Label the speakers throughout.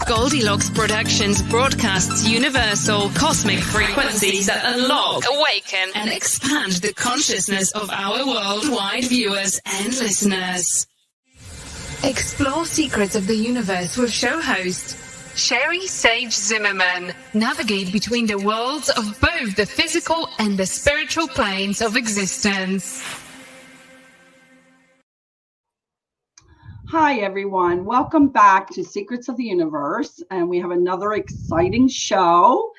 Speaker 1: Goldylocks Productions broadcasts universal cosmic frequencies that unlock, awaken, and expand the consciousness of our worldwide viewers and listeners. Explore secrets of the universe with show host Sherri Zimmerman. Navigate between the worlds of both the physical and the spiritual planes of existence.
Speaker 2: Hi, everyone. Welcome back to Secrets of the Universe, and we have another exciting show.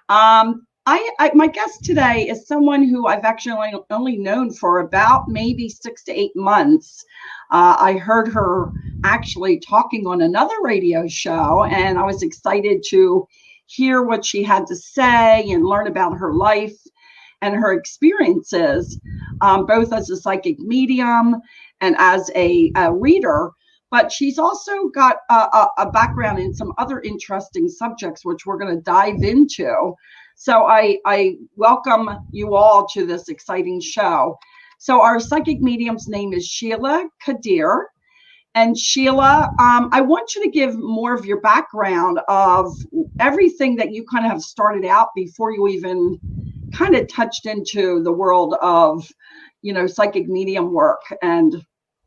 Speaker 2: My guest today is someone who I've actually only known for about maybe 6 to 8 months. I heard her actually talking on another radio show, and I was excited to hear what she had to say and learn about her life and her experiences, both as a psychic medium and as a reader. But she's also got a background in some other interesting subjects, which we're going to dive into. So I welcome you all to this exciting show. So our psychic medium's name is Sheila Kadeer. And Sheila, I want you to give more of your background of everything that you kind of have started out before you even kind of touched into the world of, psychic medium work and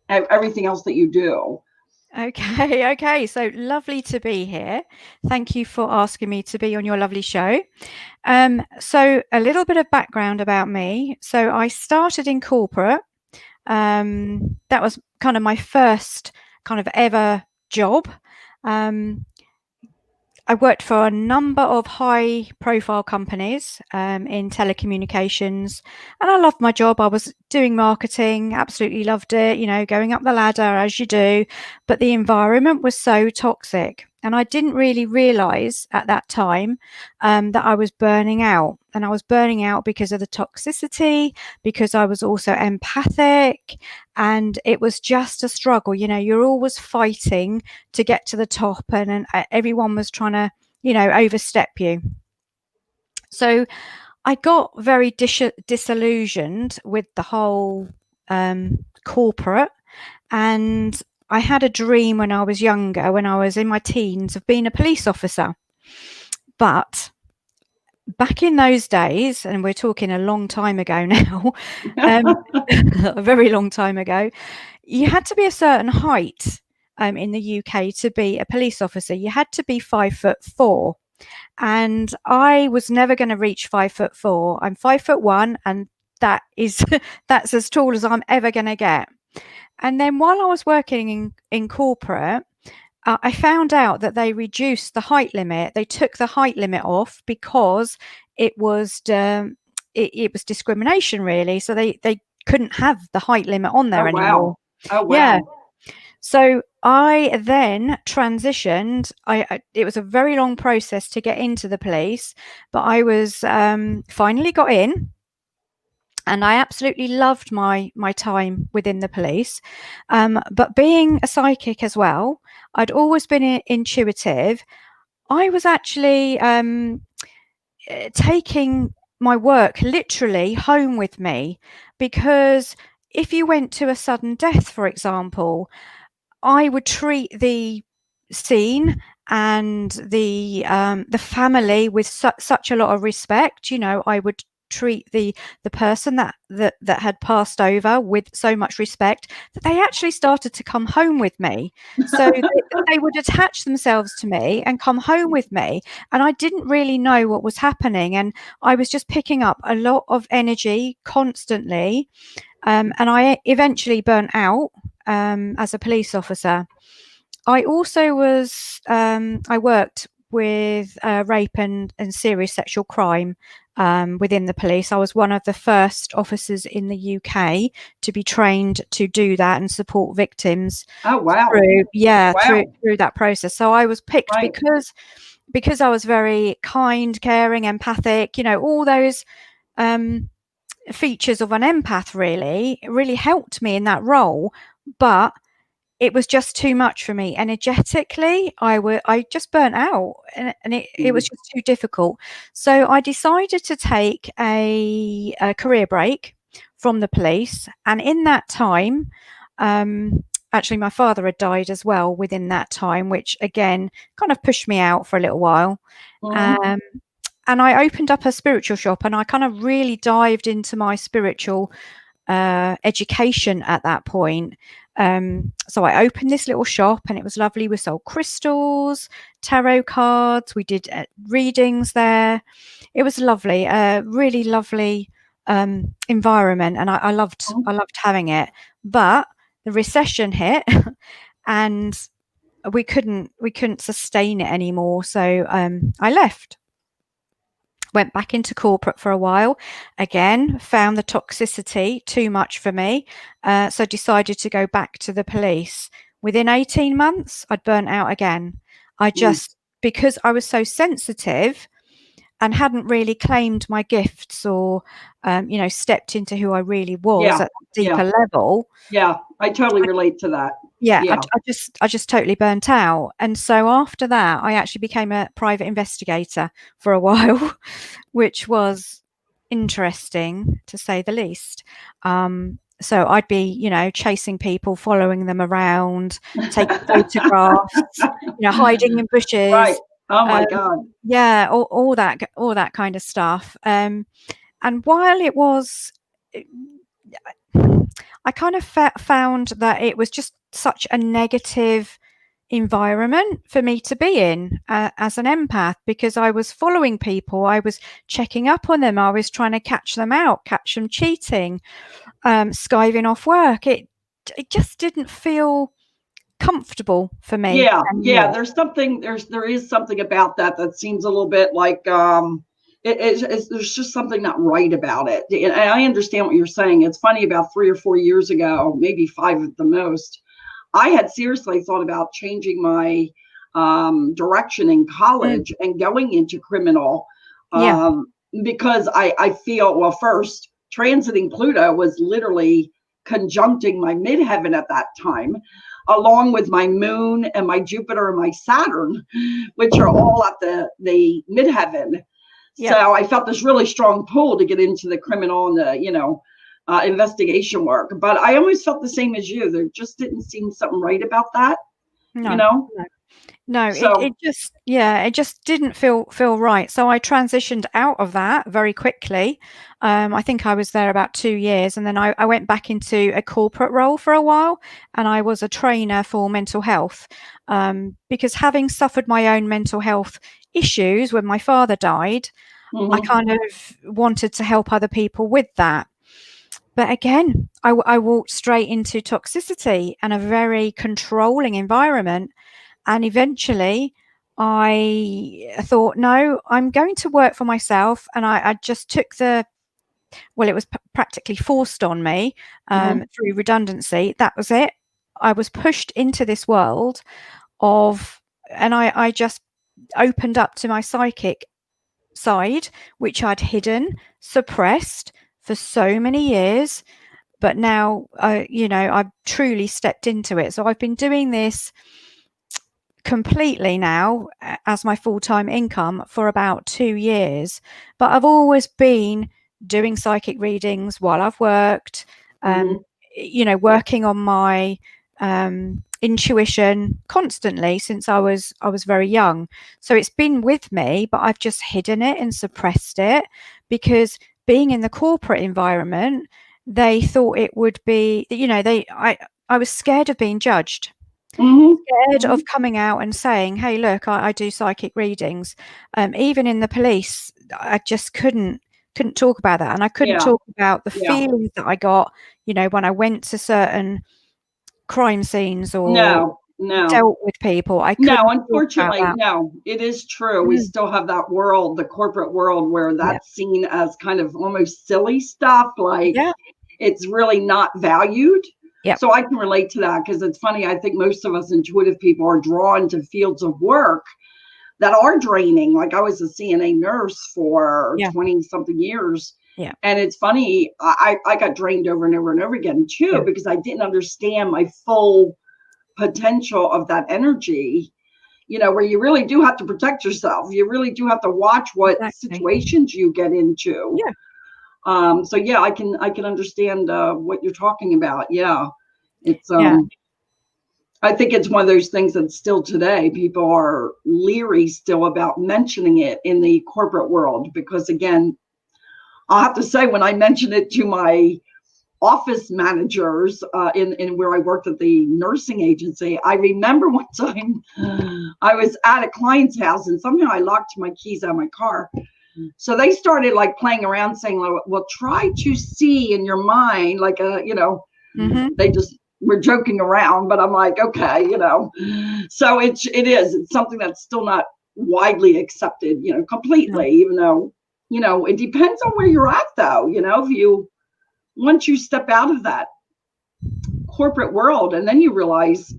Speaker 2: everything else that you do.
Speaker 3: Okay. So lovely to be here. Thank you for asking me to be on your lovely show. So a little bit of background about me. So I started in corporate. That was kind of my first kind of ever job. I worked for a number of high profile companies in telecommunications, and I loved my job. I was doing marketing, absolutely loved it, going up the ladder as you do, but the environment was so toxic. And I didn't really realize at that time that I was burning out. And I was burning out because of the toxicity, because I was also empathic, and it was just a struggle. You're always fighting to get to the top, and everyone was trying to, overstep you. So I got very disillusioned with the whole corporate, and I had a dream when I was younger, when I was in my teens, of being a police officer. But back in those days, and we're talking a long time ago now, a very long time ago, you had to be a certain height in the UK to be a police officer. You had to be 5'4", and I was never going to reach 5'4". I'm 5'1", and that's as tall as I'm ever going to get. And then while I was working in corporate, I found out that they reduced the height limit. They took the height limit off because it was discrimination, really. So they couldn't have the height limit on there anymore.
Speaker 2: Oh, wow.
Speaker 3: Yeah. So I then transitioned. It was a very long process to get into the police, but I was finally got in. And I absolutely loved my time within the police. But being a psychic as well, I'd always been intuitive. I was actually taking my work literally home with me, because if you went to a sudden death, for example, I would treat the scene and the family with such a lot of respect. I would treat the person that had passed over with so much respect that they actually started to come home with me. So they would attach themselves to me and come home with me, and I didn't really know what was happening, and I was just picking up a lot of energy constantly, and I eventually burnt out as a police officer. I also was I worked with rape and serious sexual crime within the police. I was one of the first officers in the UK to be trained to do that and support victims.
Speaker 2: Oh, wow.
Speaker 3: Through that process. So I was picked
Speaker 2: Right.
Speaker 3: because I was very kind, caring, empathic, all those features of an empath really helped me in that role. But it was just too much for me energetically. I just burnt out, and it was just too difficult. So I decided to take a career break from the police, and in that time actually my father had died as well within that time, which again kind of pushed me out for a little while.
Speaker 2: Mhm.
Speaker 3: And I opened up a spiritual shop, and I kind of really dived into my spiritual education at that point. So I opened this little shop, and it was lovely. We sold crystals, tarot cards. We did readings there. It was lovely, really lovely environment, and I loved having it. But the recession hit, and we couldn't sustain it anymore. So I left. Went back into corporate for a while. Again, found the toxicity too much for me. So decided to go back to the police. Within 18 months, I'd burnt out again. I just, because I was so sensitive and hadn't really claimed my gifts or, stepped into who I really was at a deeper level.
Speaker 2: Yeah, I totally relate to that.
Speaker 3: I just totally burnt out. And so after that, I actually became a private investigator for a while, which was interesting to say the least. So I'd be, chasing people, following them around, taking photographs, hiding in bushes.
Speaker 2: Right. Oh my God.
Speaker 3: Yeah, all that kind of stuff. And while it was, I kind of found that it was just such a negative environment for me to be in as an empath, because I was following people, I was checking up on them, I was trying to catch them cheating, skiving off work. It just didn't feel comfortable for me anymore.
Speaker 2: There is something about that seems a little bit like there's just something not right about it. And I understand what you're saying. It's funny, about 3 or 4 years ago, maybe 5 at the most, I had seriously thought about changing my direction in college and going into criminal, because I feel, well, first, transiting Pluto was literally conjuncting my midheaven at that time, along with my moon and my Jupiter and my Saturn, which are all at the midheaven. So I felt this really strong pull to get into the criminal and the, investigation work. But I always felt the same as you. There just didn't seem something right about that.
Speaker 3: No. So, it just didn't feel right. So I transitioned out of that very quickly. I think I was there about 2 years, and then I went back into a corporate role for a while, and I was a trainer for mental health, because having suffered my own mental health issues when my father died, I kind of wanted to help other people with that. But again, I walked straight into toxicity and a very controlling environment. And eventually I thought, no, I'm going to work for myself. And I just took it was practically forced on me through redundancy. That was it. I was pushed into this world and I just opened up to my psychic side, which I'd hidden, suppressed for so many years. But now, I've truly stepped into it. So I've been doing this completely now as my full-time income for about 2 years. But I've always been doing psychic readings while I've worked, working on my intuition constantly since I was very young. So it's been with me, but I've just hidden it and suppressed it, because being in the corporate environment, they thought it would be, I was scared of being judged. Scared of coming out and saying, hey, look, I do psychic readings. Even in the police, I just couldn't talk about that. And I couldn't talk about the feelings that I got, when I went to certain crime scenes or dealt with people.
Speaker 2: Unfortunately, no, it is true. We still have that world, the corporate world, where that's seen as kind of almost silly stuff. Like it's really not valued. So I can relate to that, because it's funny. I think most of us intuitive people are drawn to fields of work that are draining. Like I was a CNA nurse for 20 something years. And it's funny, I got drained over and over and over again too, because I didn't understand my full potential of that energy, where you really do have to protect yourself. You really do have to watch what situations you get into. I can understand what you're talking about. It's I think it's one of those things that still today people are leery still about mentioning it in the corporate world, because again, I'll have to say, when I mention it to my office managers in where I worked at the nursing agency, I remember one time I was at a client's house and somehow I locked my keys out of my car. So they started like playing around saying, well, try to see in your mind, like they just were joking around, but I'm like, okay, so it's something that's still not widely accepted, completely, even though, it depends on where you're at though, if once you step out of that corporate world and then you realize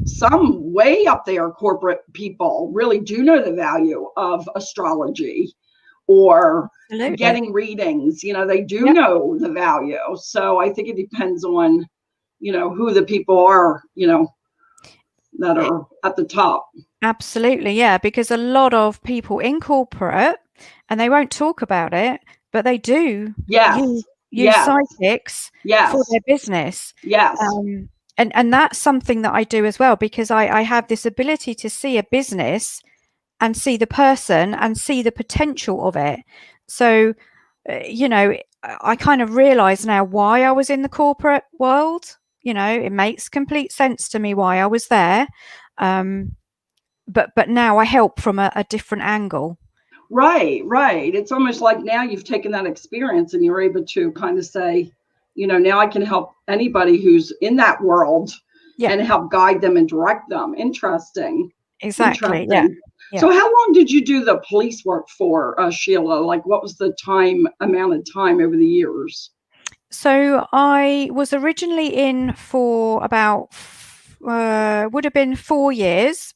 Speaker 2: some way up there corporate people really do know the value of astrology or
Speaker 3: Absolutely.
Speaker 2: getting readings, they do know the value. So I think it depends on, who the people are, that are at the top.
Speaker 3: Absolutely, yeah, because a lot of people in corporate, and they won't talk about it, but they do use psychics for their business.
Speaker 2: Yes.
Speaker 3: And that's something that I do as well, because I have this ability to see a business and see the person and see the potential of it. So, I kind of realize now why I was in the corporate world. It makes complete sense to me why I was there. But now I help from a different angle.
Speaker 2: Right. It's almost like now you've taken that experience and you're able to kind of say, now I can help anybody who's in that world and help guide them and direct them. Interesting.
Speaker 3: Exactly.
Speaker 2: Interesting. Yeah. So how long did you do the police work for, Sheila? Like, what was the amount of time over the years?
Speaker 3: So I was originally in for about would have been 4 years.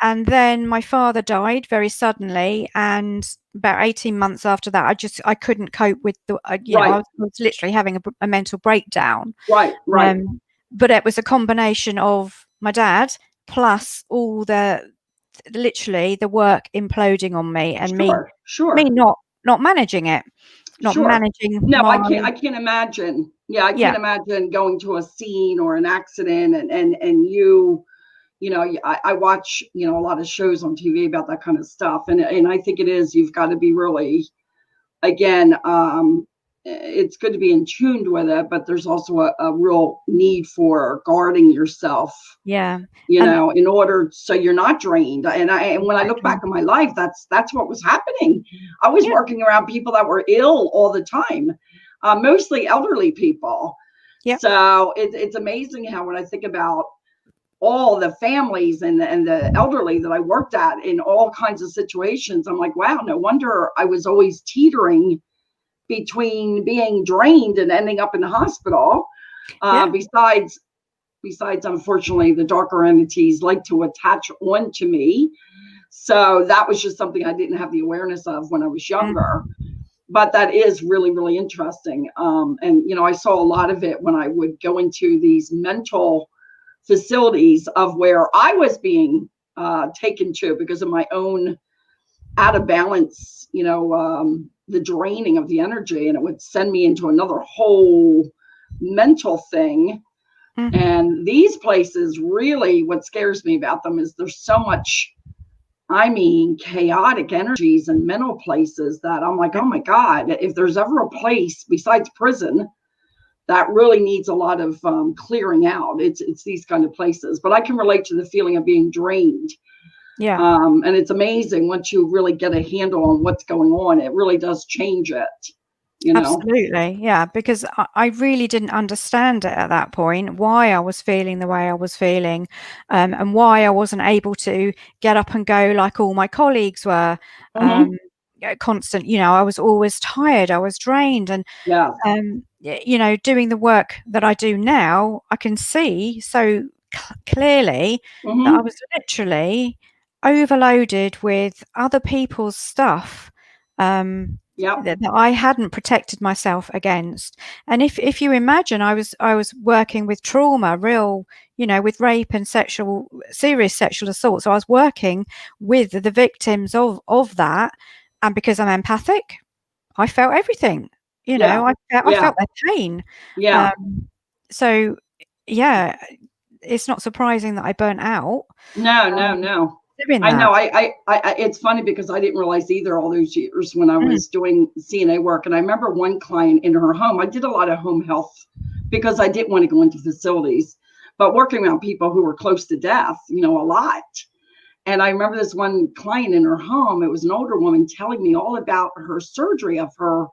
Speaker 3: And then my father died very suddenly, and about 18 months after that, I couldn't cope with the, I was literally having a mental breakdown.
Speaker 2: Right.
Speaker 3: But it was a combination of my dad plus all literally the work imploding on me and me not managing it, managing.
Speaker 2: No, I can't imagine. Yeah, I can't imagine going to a scene or an accident and you. I watch, a lot of shows on TV about that kind of stuff. And I think you've got to be really, again, it's good to be in tune with it, but there's also a real need for guarding yourself.
Speaker 3: Yeah.
Speaker 2: In order so you're not drained. And when I look back on my life, that's what was happening. I was working around people that were ill all the time, mostly elderly people. Yeah. So it's amazing how when I think about all the families and the elderly that I worked at in all kinds of situations, I'm like, wow, no wonder I was always teetering between being drained and ending up in the hospital. Besides, unfortunately, the darker entities like to attach onto me. So that was just something I didn't have the awareness of when I was younger. But that is really, really interesting. And, I saw a lot of it when I would go into these mental facilities of where I was being taken to because of my own out of balance, the draining of the energy, and it would send me into another whole mental thing. And these places, really, what scares me about them is there's so much, chaotic energies and mental places that I'm like, oh my God, if there's ever a place besides prison that really needs a lot of clearing out, it's these kind of places. But I can relate to the feeling of being drained. Yeah. And it's amazing once you really get a handle on what's going on, it really does change it.
Speaker 3: Absolutely. Yeah. Because I really didn't understand it at that point, why I was feeling the way I was feeling, and why I wasn't able to get up and go like all my colleagues were. Constant, I was always tired, I was drained. And, doing the work that I do now, I can see so clearly that I was literally overloaded with other people's stuff. That I hadn't protected myself against. And if you imagine, I was working with trauma, real, with rape and serious sexual assault. So I was working with the victims of that. And because I'm empathic, I felt everything, I felt their pain. So, it's not surprising that I burnt out.
Speaker 2: No.
Speaker 3: Doing
Speaker 2: I know.
Speaker 3: that.
Speaker 2: I it's funny because I didn't realize either all those years when I was doing CNA work. And I remember one client in her home. I did a lot of home health because I didn't want to go into facilities, but working around people who were close to death, a lot. And I remember this one client in her home. It was an older woman telling me all about her surgery of her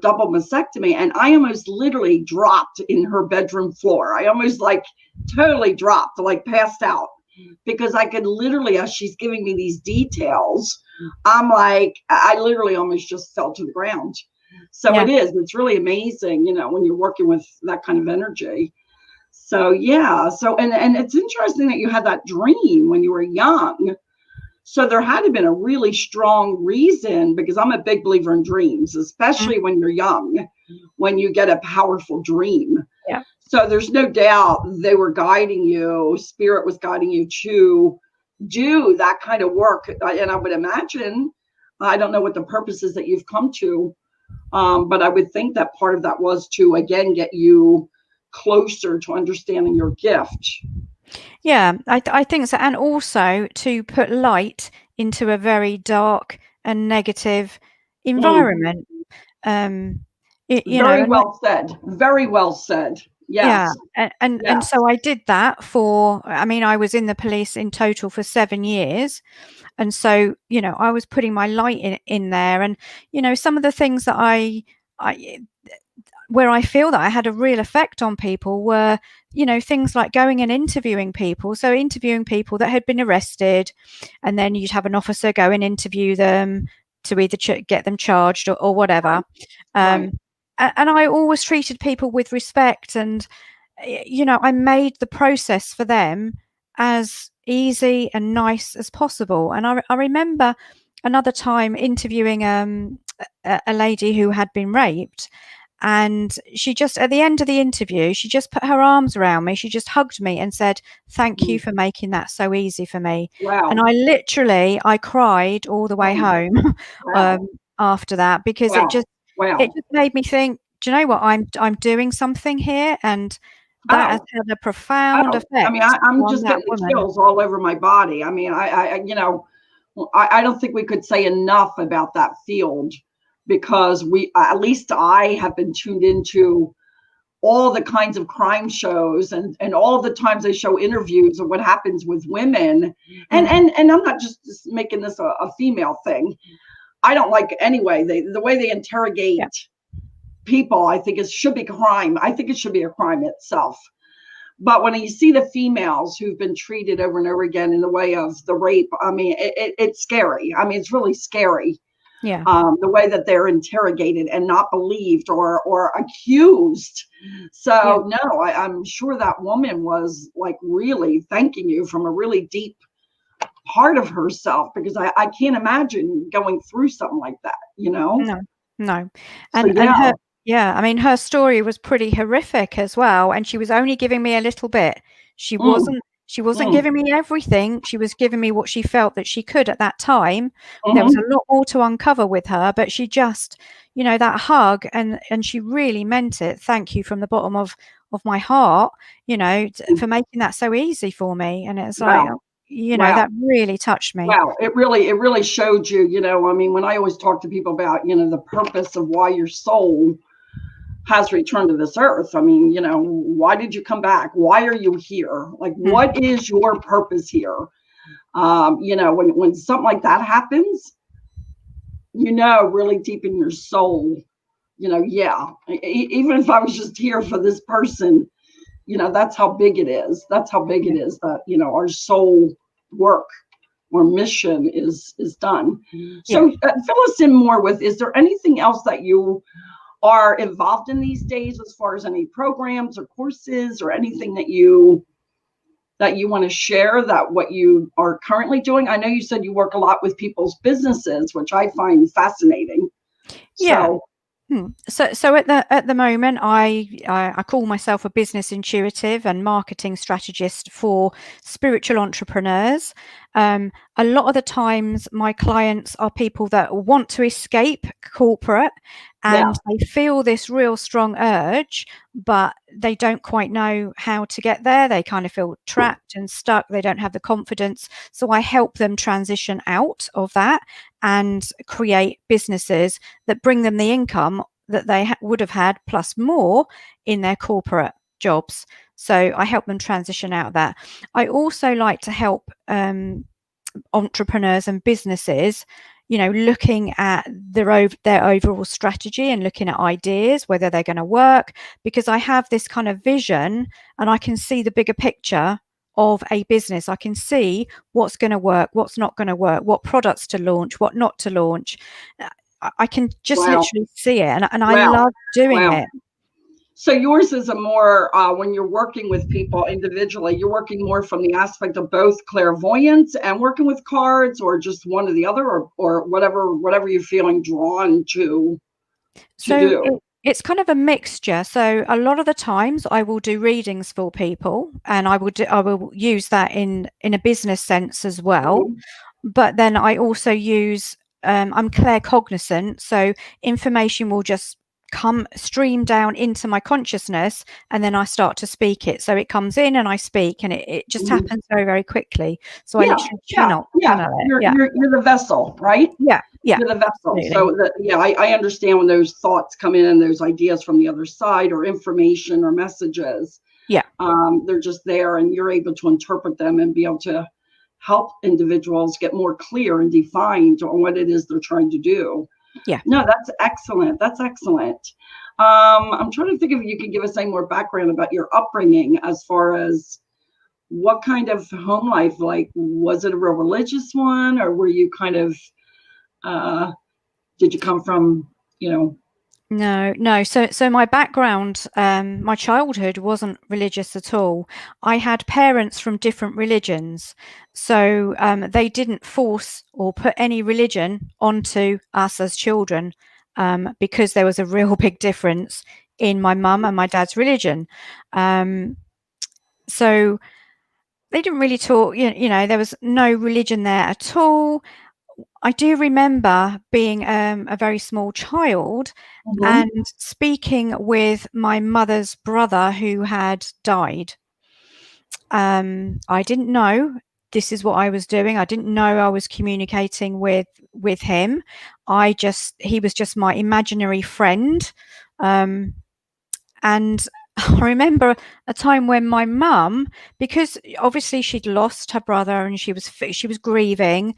Speaker 2: double mastectomy. And I almost literally dropped in her bedroom floor. I almost totally dropped, passed out, because I could literally, as she's giving me these details, I'm I literally almost just fell to the ground. So it's really amazing, when you're working with that kind of energy. So, and it's interesting that you had that dream when you were young. So there had to have been a really strong reason, because I'm a big believer in dreams, especially when you're young, when you get a powerful dream.
Speaker 3: Yeah.
Speaker 2: So there's no doubt they were guiding you, spirit was guiding you to do that kind of work. And I would imagine, I don't know what the purpose is that you've come to, but I would think that part of that was to, again, get you closer to understanding your gift.
Speaker 3: Yeah, I think so. And also to put light into a very dark and negative environment.
Speaker 2: Very well said. Very well said. Yes.
Speaker 3: Yeah. And so I did that I was in the police in total for 7 years. And so, I was putting my light in there. And, some of the things that where I feel that I had a real effect on people were, things like going and interviewing people. So interviewing people that had been arrested, and then you'd have an officer go and interview them to either get them charged or whatever.
Speaker 2: Right.
Speaker 3: And I always treated people with respect, and, I made the process for them as easy and nice as possible. And I remember another time interviewing a lady who had been raped. And she just, at the end of the interview, she just put her arms around me. She just hugged me and said, "Thank you for making that so easy for me."
Speaker 2: Wow.
Speaker 3: And I cried all the way home after that, because it just made me think, do you know what? I'm doing something here, and that has had a profound effect.
Speaker 2: I'm just getting the chills all over my body. I don't think we could say enough about that field, because at least I have been tuned into all the kinds of crime shows and all the times they show interviews of what happens with women. And I'm not just making this a female thing. I don't like, anyway, the way they interrogate people, I think it should be crime. I think it should be a crime itself. But when you see the females who've been treated over and over again in the way of the rape, it's scary. It's really scary.
Speaker 3: Yeah.
Speaker 2: The way that they're interrogated and not believed or accused. So no, I'm sure that woman was really thanking you from a really deep part of herself, because I can't imagine going through something like that,
Speaker 3: No. And her story was pretty horrific as well. And she was only giving me a little bit. She wasn't giving me everything. She was giving me what she felt that she could at that time. There was a lot more to uncover with her, but she just, that hug, and she really meant it. Thank you from the bottom of my heart, for making that so easy for me. And it's that really touched me.
Speaker 2: Wow. It really showed you, when I always talk to people about, the purpose of why your soul has returned to this earth. Why did you come back? Why are you here? What is your purpose here? When something like that happens, really deep in your soul, even if I was just here for this person, that's how big it is. That's how big it is that, our soul work or mission is done. So fill us in more with, is there anything else that you are involved in these days, as far as any programs or courses or anything that you want to share, that what you are currently doing? I know you said you work a lot with people's businesses, which I find fascinating.
Speaker 3: Yeah. So at the moment, I call myself a business intuitive and marketing strategist for spiritual entrepreneurs. A lot of the times, my clients are people that want to escape corporate and they feel this real strong urge, but they don't quite know how to get there. They kind of feel trapped and stuck. They don't have the confidence. So I help them transition out of that and create businesses that bring them the income that they would have had plus more in their corporate jobs. So I help them transition out of that. I also like to help entrepreneurs and businesses, looking at their overall strategy and looking at ideas, whether they're going to work, because I have this kind of vision and I can see the bigger picture of a business. I can see what's going to work, what's not going to work, what products to launch, what not to launch. I can just literally see it, and I love doing it.
Speaker 2: So yours is a more, when you're working with people individually, you're working more from the aspect of both clairvoyance and working with cards, or just one or the other, or whatever you're feeling drawn to do.
Speaker 3: It's kind of a mixture. So a lot of the times I will do readings for people, and I will use that in a business sense as well. But then I also use, I'm claircognizant, so information will just stream down into my consciousness, and then I start to speak it. So it comes in and I speak, and it just happens very, very quickly. So I literally channel it.
Speaker 2: You're the vessel, right?
Speaker 3: Yeah.
Speaker 2: You're the vessel. Absolutely. So I understand when those thoughts come in and those ideas from the other side, or information or messages.
Speaker 3: Yeah.
Speaker 2: They're just there, and you're able to interpret them and be able to help individuals get more clear and defined on what it is they're trying to do.
Speaker 3: Yeah.
Speaker 2: No, that's excellent. That's excellent. I'm trying to think if you could give us any more background about your upbringing, as far as what kind of home life, like, was it a real religious one, or were you kind of, did you come from,
Speaker 3: No. So my background, my childhood wasn't religious at all. I had parents from different religions. So they didn't force or put any religion onto us as children, because there was a real big difference in my mum and my dad's religion. So they didn't really talk, there was no religion there at all. I do remember being a very small child and speaking with my mother's brother who had died. I didn't know this is what I was doing. I didn't know I was communicating with him. He was just my imaginary friend. And I remember a time when my mum, because obviously she'd lost her brother and she was grieving.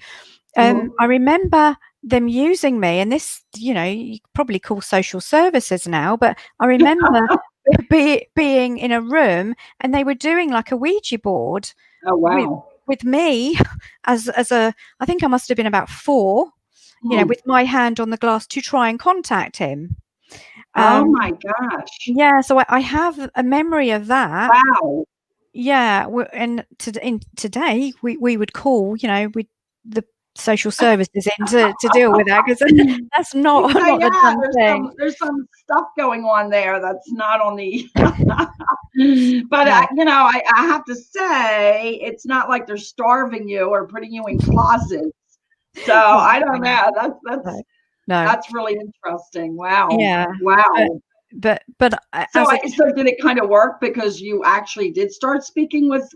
Speaker 3: I remember them using me, and this, you probably call social services now, but I remember being in a room and they were doing like a Ouija board.
Speaker 2: Oh, wow.
Speaker 3: With me as I think I must have been about 4, with my hand on the glass to try and contact him.
Speaker 2: Oh my gosh.
Speaker 3: Yeah, so I have a memory of that.
Speaker 2: Wow.
Speaker 3: Yeah, and today we would call, the social services in to deal with that, because that's not the done thing.
Speaker 2: There's some stuff going on there that's not on the but I have to say, it's not like they're starving you or putting you in closets. So I don't know. That's really interesting. Wow.
Speaker 3: Yeah.
Speaker 2: Wow.
Speaker 3: But
Speaker 2: so did it kind of work because you actually did start speaking with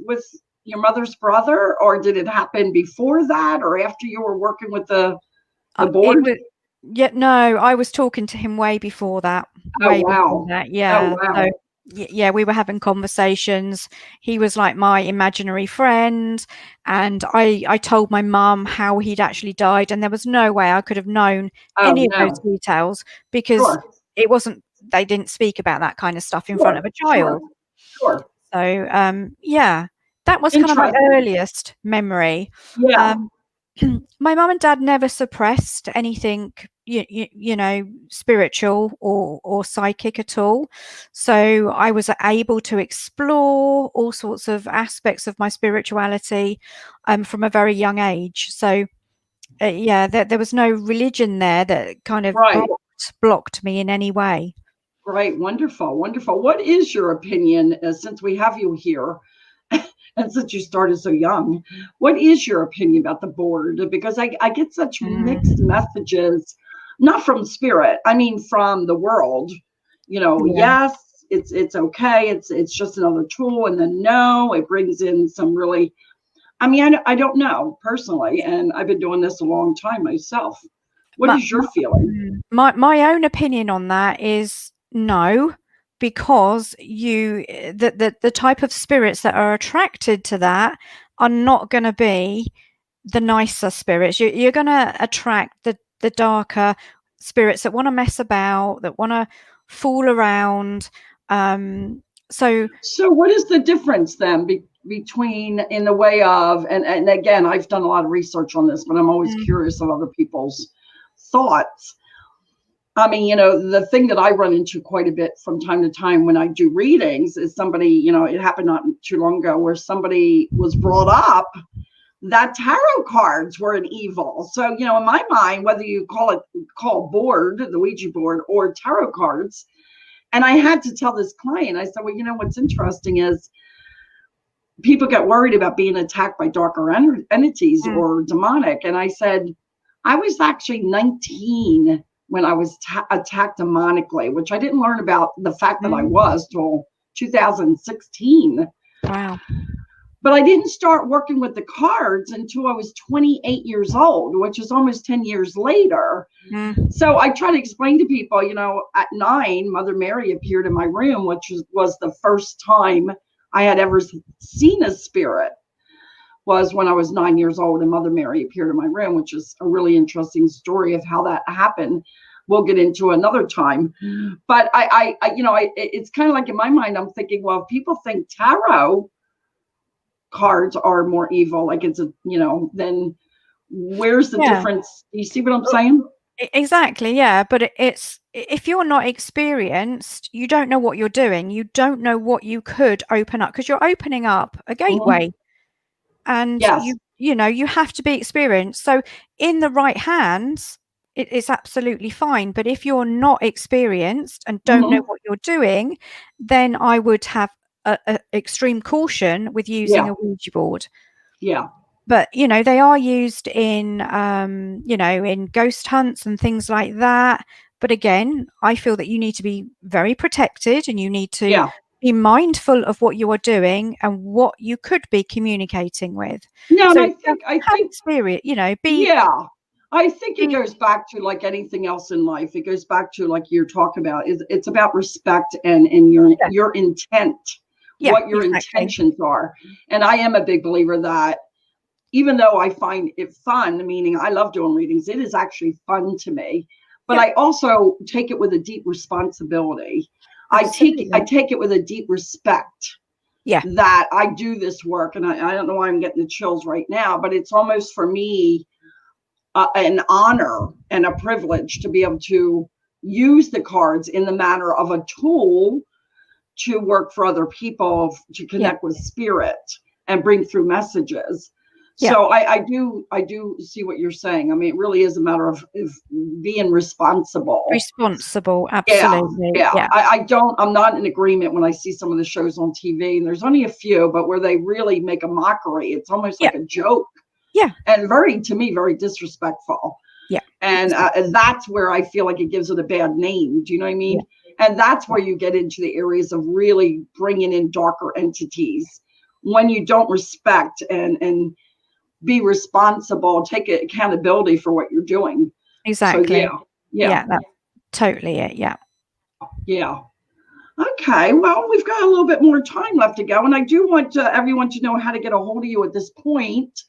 Speaker 2: your mother's brother, or did it happen before that or after you were working with the board?
Speaker 3: No, I was talking to him way before that.
Speaker 2: Before
Speaker 3: that. Yeah.
Speaker 2: Oh, wow.
Speaker 3: So, yeah, we were having conversations. He was like my imaginary friend, and I told my mum how he'd actually died, and there was no way I could have known any of those details, because it wasn't, they didn't speak about that kind of stuff in front of a child.
Speaker 2: Sure.
Speaker 3: So that was kind of my earliest memory.
Speaker 2: Yeah.
Speaker 3: My mum and dad never suppressed anything, spiritual or psychic at all. So I was able to explore all sorts of aspects of my spirituality from a very young age. So there was no religion there that kind of blocked me in any way.
Speaker 2: Right. Wonderful. Wonderful. What is your opinion, since we have you here? And since you started so young, what is your opinion about the board? Because I get such mixed messages. not from spirit. I mean, from the world, yes, it's okay. It's just another tool. And then no, it brings in some really, I mean, I don't know personally. And I've been doing this a long time myself. What is your feeling?
Speaker 3: My own opinion on that is no, because the type of spirits that are attracted to that are not going to be the nicer spirits. You're going to attract the darker spirits that want to mess about, that want to fool around. So
Speaker 2: what is the difference then between, in the way of, and again, I've done a lot of research on this, but I'm always curious of other people's thoughts. I mean, the thing that I run into quite a bit from time to time when I do readings is somebody, it happened not too long ago, where somebody was brought up that tarot cards were an evil. So, in my mind, whether you call board, the Ouija board, or tarot cards, and I had to tell this client, I said, well, what's interesting is people get worried about being attacked by darker entities or demonic. And I said, I was actually 19 when I was attacked demonically, which I didn't learn about the fact that I was till 2016.
Speaker 3: Wow.
Speaker 2: But I didn't start working with the cards until I was 28 years old, which is almost 10 years later. So I try to explain to people, at 9, Mother Mary appeared in my room, which was the first time I had ever seen a spirit, was when I was 9 years old and Mother Mary appeared in my room, which is a really interesting story of how that happened. We'll get into another time. But it's kind of like, in my mind, I'm thinking, well, if people think tarot cards are more evil, like it's then where's the difference? You see what I'm saying?
Speaker 3: Exactly, yeah. But it's, if you're not experienced, you don't know what you're doing. You don't know what you could open up, because you're opening up a gateway. And you have to be experienced. So in the right hands, it's absolutely fine. But if you're not experienced and don't know what you're doing, then I would have a extreme caution with using a Ouija board.
Speaker 2: Yeah.
Speaker 3: But they are used in in ghost hunts and things like that. But again, I feel that you need to be very protected, and you need to be mindful of what you are doing and what you could be communicating with.
Speaker 2: No,
Speaker 3: so
Speaker 2: and I think
Speaker 3: spirit,
Speaker 2: I think it goes back to like anything else in life. It goes back to, like you're talking about, it's about respect and your intent, what your intentions are. And I am a big believer that, even though I find it fun, meaning I love doing readings, it is actually fun to me, but I also take it with a deep responsibility. Absolutely. I take it with a deep respect. That I do this work, and I don't know why I'm getting the chills right now, but it's almost for me an honor and a privilege to be able to use the cards in the manner of a tool to work for other people, to connect with spirit and bring through messages. So I do see what you're saying. I mean, it really is a matter of being responsible.
Speaker 3: Absolutely.
Speaker 2: Yeah. I'm not in agreement when I see some of the shows on TV, and there's only a few, but where they really make a mockery. It's almost like a joke. And to me, very disrespectful. And that's where I feel like it gives it a bad name. Do you know what I mean? And that's where you get into the areas of really bringing in darker entities, when you don't respect and be responsible, take accountability for what you're doing.
Speaker 3: Exactly.
Speaker 2: So,
Speaker 3: that's totally it.
Speaker 2: Yeah. Okay. Well, we've got a little bit more time left to go, and I do want everyone to know how to get a hold of you at this point,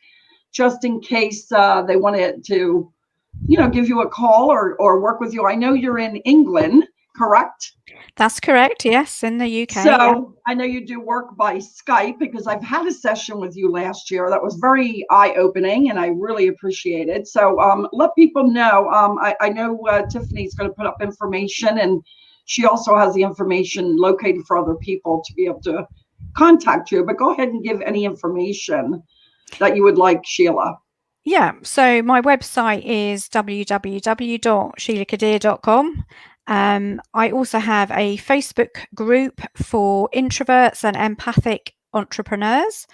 Speaker 2: just in case they wanted to, give you a call or work with you. I know you're in England, correct?
Speaker 3: That's correct. Yes, in the UK.
Speaker 2: So I know you do work by Skype, because I've had a session with you last year that was very eye-opening, and I really appreciate it. So let people know. I know Tiffany's going to put up information, and she also has the information located for other people to be able to contact you. But go ahead and give any information that you would like, Sheila.
Speaker 3: Yeah. So my website is www.sheilakadeer.com. I also have a Facebook group for introverts and empathic Entrepreneurs,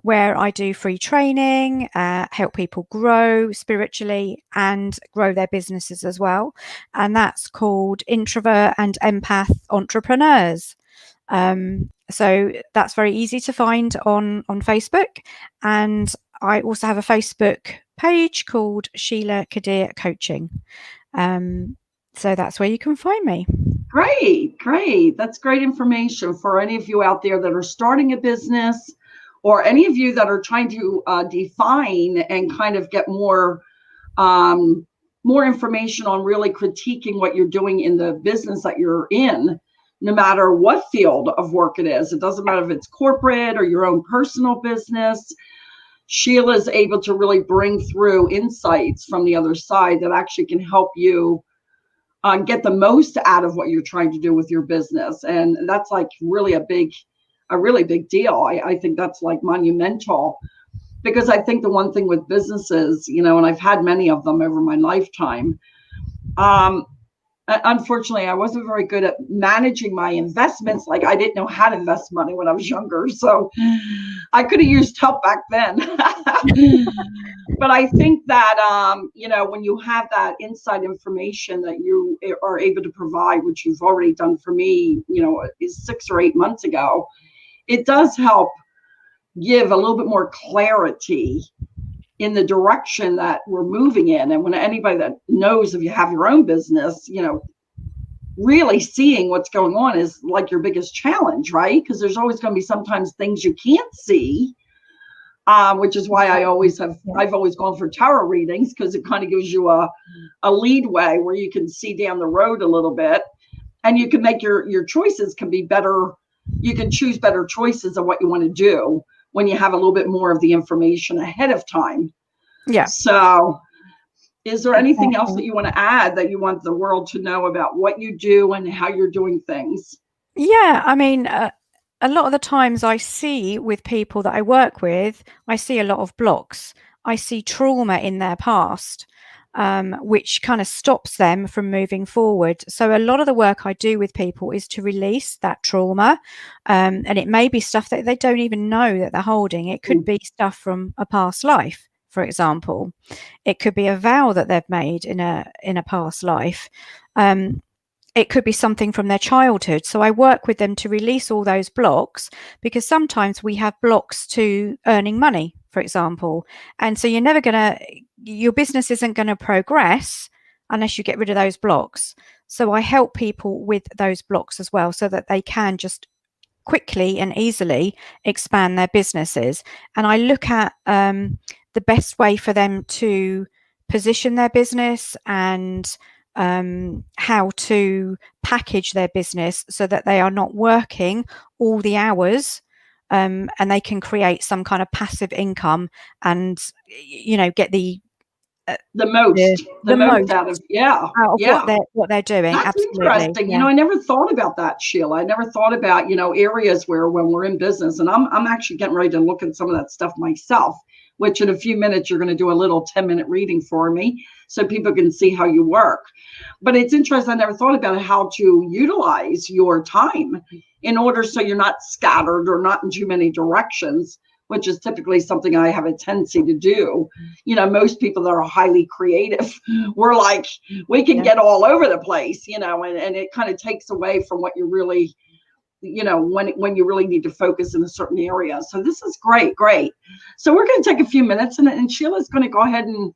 Speaker 3: where I do free training, help people grow spiritually and grow their businesses as well. And that's called Introvert and Empath Entrepreneurs. So that's very easy to find on Facebook. And I also have a Facebook page called Sheila Kadeer Coaching. So that's where you can find me.
Speaker 2: Great. That's great information for any of you out there that are starting a business, or any of you that are trying to define and kind of get more information on really critiquing what you're doing in the business that you're in, no matter what field of work it is. It doesn't matter if it's corporate or your own personal business. Sheila is able to really bring through insights from the other side that actually can help you get the most out of what you're trying to do with your business. And that's like really a really big deal. I think that's like monumental, because I think the one thing with businesses, and I've had many of them over my lifetime, unfortunately, I wasn't very good at managing my investments. Like, I didn't know how to invest money when I was younger. So I could have used help back then. But I think that, when you have that inside information that you are able to provide, which you've already done for me, is 6 or 8 months ago, it does help give a little bit more clarity in the direction that we're moving in. And when anybody that knows, if you have your own business, really seeing what's going on is like your biggest challenge, right? Because there's always going to be sometimes things you can't see, which is why I've always gone for tarot readings, because it kind of gives you a leadway where you can see down the road a little bit, and you can make your choices can be better. You can choose better choices of what you want to do when you have a little bit more of the information ahead of time.
Speaker 3: Yeah. So
Speaker 2: is there anything else that you want to add that you want the world to know about what you do and how you're doing things?
Speaker 3: Yeah, I mean, a lot of the times I see with people that I work with, I see a lot of blocks. I see trauma in their past, which kind of stops them from moving forward. So a lot of the work I do with people is to release that trauma. And it may be stuff that they don't even know that they're holding. It could be stuff from a past life, for example. It could be a vow that they've made in a past life. It could be something from their childhood. So I work with them to release all those blocks, because sometimes we have blocks to earning money, for example. And so your business isn't going to progress unless you get rid of those blocks. So I help people with those blocks as well, so that they can just quickly and easily expand their businesses. And I look at the best way for them to position their business and how to package their business so that they are not working all the hours, and they can create some kind of passive income and get the most out of what they're doing.
Speaker 2: That's
Speaker 3: absolutely
Speaker 2: interesting.
Speaker 3: Yeah.
Speaker 2: I never thought about that, Sheila. I never thought about areas where when we're in business, and I'm actually getting ready to look at some of that stuff myself, which in a few minutes you're going to do a little 10-minute reading for me so people can see how you work. But it's interesting. I never thought about how to utilize your time in order so you're not scattered or not in too many directions, which is typically something I have a tendency to do. Most people that are highly creative, we're like, we can get all over the place, and it kind of takes away from what you really, when you really need to focus in a certain area. So this is great. So we're going to take a few minutes, and Sheila's going to go ahead and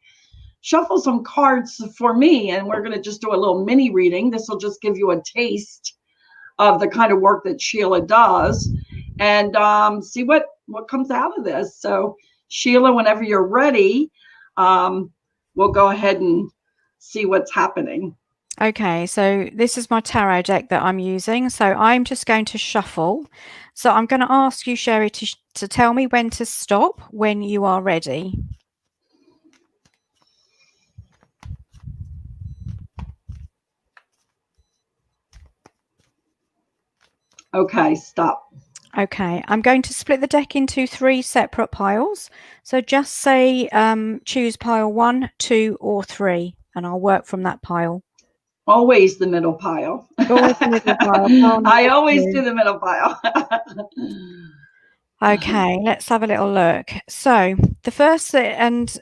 Speaker 2: shuffle some cards for me, and we're going to just do a little mini reading. This will just give you a taste of the kind of work that Sheila does, and see what comes out of this. So Sheila, whenever you're ready, we'll go ahead and see what's happening.
Speaker 3: Okay, so this is my tarot deck that I'm using. So I'm just going to shuffle. So I'm going to ask you, Sherri, to tell me when to stop when you are ready.
Speaker 2: Okay, stop.
Speaker 3: Okay, I'm going to split the deck into 3 separate piles. So just say choose pile 1, 2, or 3, and I'll work from that pile.
Speaker 2: Always the middle pile.
Speaker 3: Always the middle pile.
Speaker 2: I always do the middle pile.
Speaker 3: Okay, let's have a little look. So the first and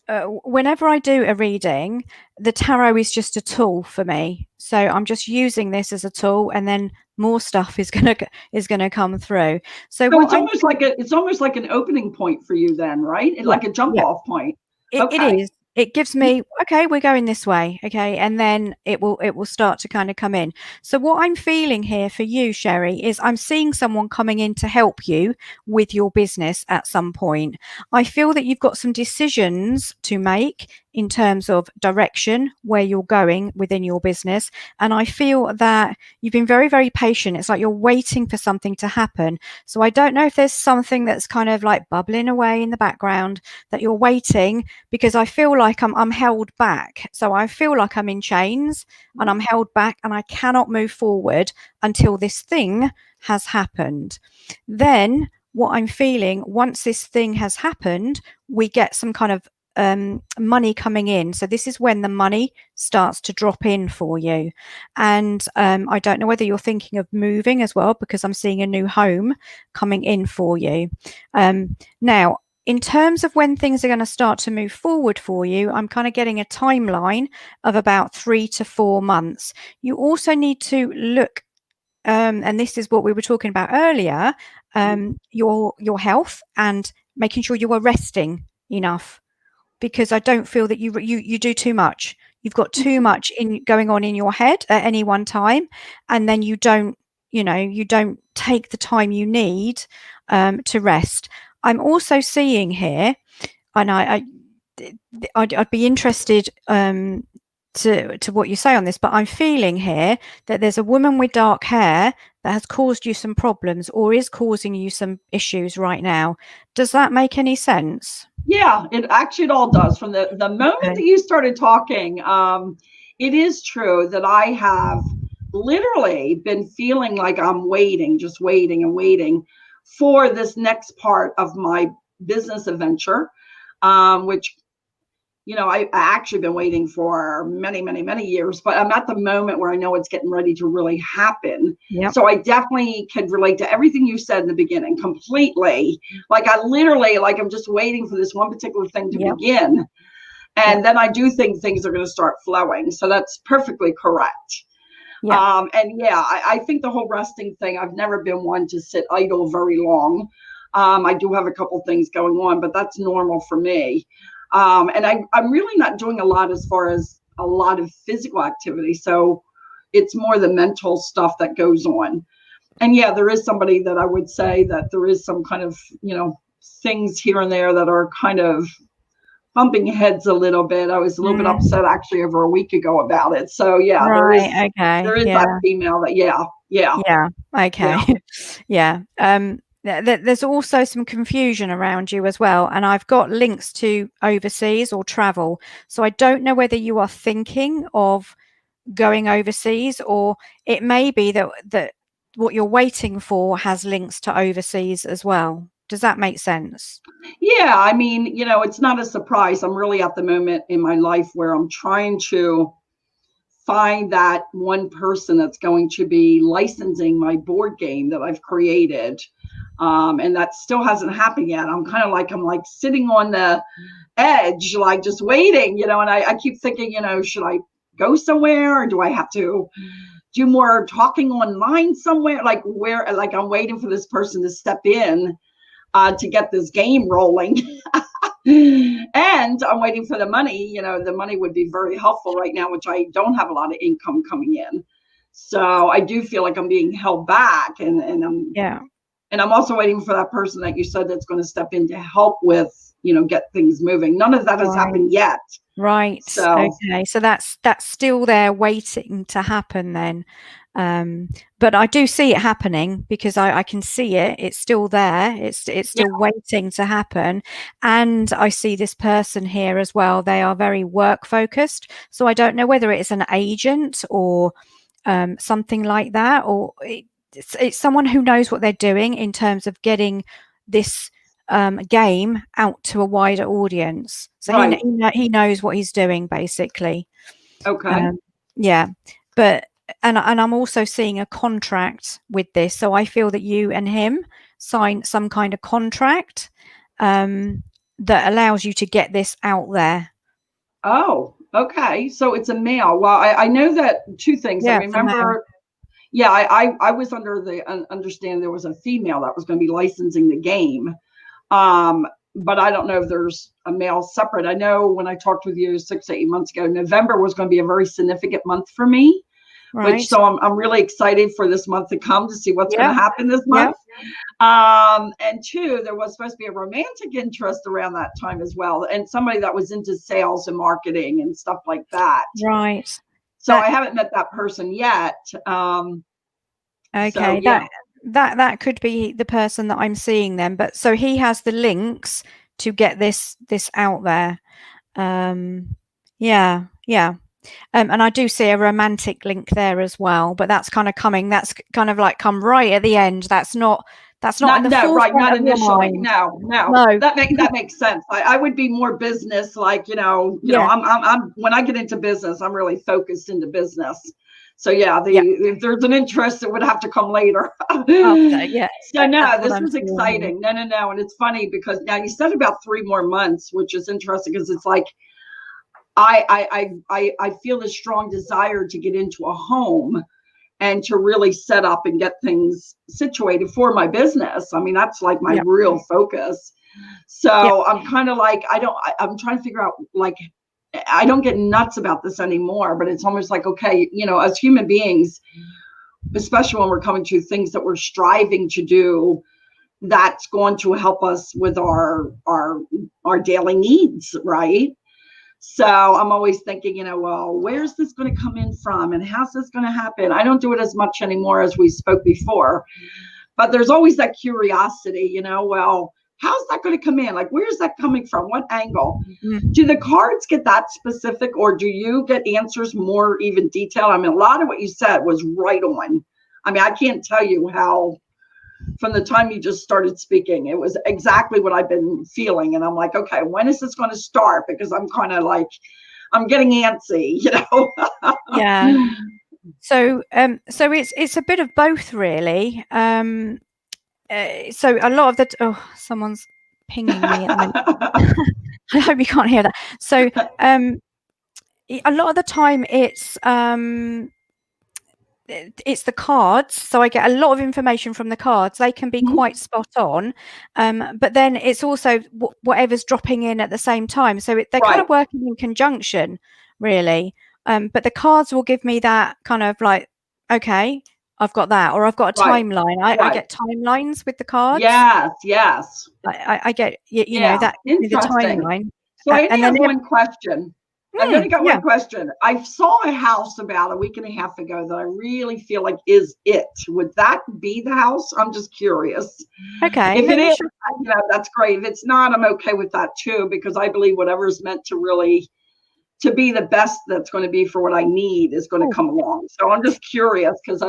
Speaker 3: whenever I do a reading, the tarot is just a tool for me. So I'm just using this as a tool, and then more stuff is gonna come through. So
Speaker 2: it's almost like an opening point for you then, right?
Speaker 3: Yeah,
Speaker 2: like a jump
Speaker 3: yeah.
Speaker 2: off point.
Speaker 3: It is. It gives me, okay, we're going this way. Okay. And then it will start to kind of come in. So what I'm feeling here for you, Sherri, is I'm seeing someone coming in to help you with your business at some point. I feel that you've got some decisions to make in terms of direction, where you're going within your business. And I feel that you've been very, very patient. It's like you're waiting for something to happen. So I don't know if there's something that's kind of like bubbling away in the background that you're waiting, because I feel like I'm held back. So I feel like I'm in chains and I'm held back, and I cannot move forward until this thing has happened. Then what I'm feeling, once this thing has happened, we get some kind of money coming in. So this is when the money starts to drop in for you. And I don't know whether you're thinking of moving as well, because I'm seeing a new home coming in for you. Now, in terms of when things are going to start to move forward for you, I'm kind of getting a timeline of about 3 to 4 months. You also need to look, and this is what we were talking about earlier, your health, and making sure you are resting enough, because I don't feel that you do too much. You've got too much going on in your head at any one time, and then you don't take the time you need to rest. I'm also seeing here, and I'd be interested to what you say on this, but I'm feeling here that there's a woman with dark hair that has caused you some problems, or is causing you some issues right now. Does that make any sense?
Speaker 2: Yeah, it all does. From the moment that you started talking, it is true that I have literally been feeling like I'm waiting, just waiting and waiting for this next part of my business adventure, which, I actually been waiting for many, many, many years, but I'm at the moment where I know it's getting ready to really happen.
Speaker 3: Yep.
Speaker 2: So I definitely can relate to everything you said in the beginning completely. Like I literally, like I'm just waiting for this one particular thing to begin. And then I do think things are going to start flowing. So that's perfectly correct. Yeah. I think the whole resting thing, I've never been one to sit idle very long. I do have a couple things going on, but that's normal for me. And I'm really not doing a lot as far as a lot of physical activity. So it's more the mental stuff that goes on. And yeah, there is somebody that I would say that there is some kind of, things here and there that are kind of bumping heads a little bit. I was a little bit upset actually over a week ago about it. So yeah, there is that female that,
Speaker 3: okay. There's also some confusion around you as well, and I've got links to overseas or travel. So I don't know whether you are thinking of going overseas, or it may be that what you're waiting for has links to overseas as well. Does that make sense?
Speaker 2: Yeah, I mean, it's not a surprise. I'm really at the moment in my life where I'm trying to find that one person that's going to be licensing my board game that I've created. And that still hasn't happened yet. I'm like sitting on the edge, like just waiting, and I keep thinking, should I go somewhere, or do I have to do more talking online somewhere? Like I'm waiting for this person to step in to get this game rolling. And I'm waiting for the money. The money would be very helpful right now, which I don't have a lot of income coming in. So I do feel like I'm being held back, and I'm also waiting for that person that you said that's going to step in to help with, get things moving. None of that has happened yet.
Speaker 3: Right. So, okay. So that's still there waiting to happen then. But I do see it happening, because I can see it. It's still there. It's still waiting to happen. And I see this person here as well. They are very work focused. So I don't know whether it's an agent or something like that, or it's someone who knows what they're doing in terms of getting this game out to a wider audience. So he knows what he's doing, basically.
Speaker 2: Okay.
Speaker 3: But and I'm also seeing a contract with this. So I feel that you and him sign some kind of contract that allows you to get this out there.
Speaker 2: Oh, okay. So it's a male. Well, I know that two things.
Speaker 3: Yeah,
Speaker 2: I remember, yeah, I was under the understanding there was a female that was going to be licensing the game. But I don't know if there's a male separate. I know when I talked with you 6 to 8 months ago, November was going to be a very significant month for me.
Speaker 3: Right.
Speaker 2: Which, so I'm really excited for this month to come to see what's going to happen this month. And two, there was supposed to be a romantic interest around that time as well, and somebody that was into sales and marketing and stuff like that.
Speaker 3: Right.
Speaker 2: So I haven't met that person yet.
Speaker 3: Okay,
Speaker 2: so, yeah.
Speaker 3: that could be the person that I'm seeing then. But so he has the links to get this out there. Yeah. And I do see a romantic link there as well, but that's kind of coming. That's kind of like come right at the end. That's not in the forefront
Speaker 2: not
Speaker 3: of your
Speaker 2: initially.
Speaker 3: mind.
Speaker 2: No. That makes sense. I would be more business, like I'm when I get into business, I'm really focused into business. So if there's an interest, it would have to come later.
Speaker 3: After,
Speaker 2: So no, this was exciting. No, and it's funny because now you said about 3 more months, which is interesting because it's like. I feel a strong desire to get into a home and to really set up and get things situated for my business. I mean, that's like my real focus. So I'm kind of like, I'm trying to figure out, like, I don't get nuts about this anymore, but it's almost like, okay, as human beings, especially when we're coming to things that we're striving to do, that's going to help us with our daily needs, right? So I'm always thinking, well, where's this going to come in from and how's this going to happen? I don't do it as much anymore as we spoke before, but there's always that curiosity, well, how's that going to come in? Like, where's that coming from? What angle? Mm-hmm. Do the cards get that specific, or do you get answers more even detailed? I mean, a lot of what you said was right on. I mean, I can't tell you how, from the time you just started speaking, it was exactly what I've been feeling. And I'm like, okay, when is this going to start? Because I'm kind of like, I'm getting antsy,
Speaker 3: Yeah. So it's a bit of both, really. So a lot of the, someone's pinging me at the minute. I hope you can't hear that. So a lot of the time it's the cards, so I get a lot of information from the cards. They can be quite spot on, but then it's also whatever's dropping in at the same time, so they're kind of working in conjunction, really. But the cards will give me that kind of like, okay, I've got that, or I've got a timeline. I get timelines with the cards.
Speaker 2: Yes.
Speaker 3: I get that the timeline.
Speaker 2: So I only have one question. I've only got one question. I saw a house about a week and a half ago that I really feel like is it. Would that be the house? I'm just curious.
Speaker 3: Okay.
Speaker 2: If it is, that's great. If it's not, I'm okay with that too, because I believe whatever is meant to be the best that's going to be for what I need is going to come along. So I'm just curious because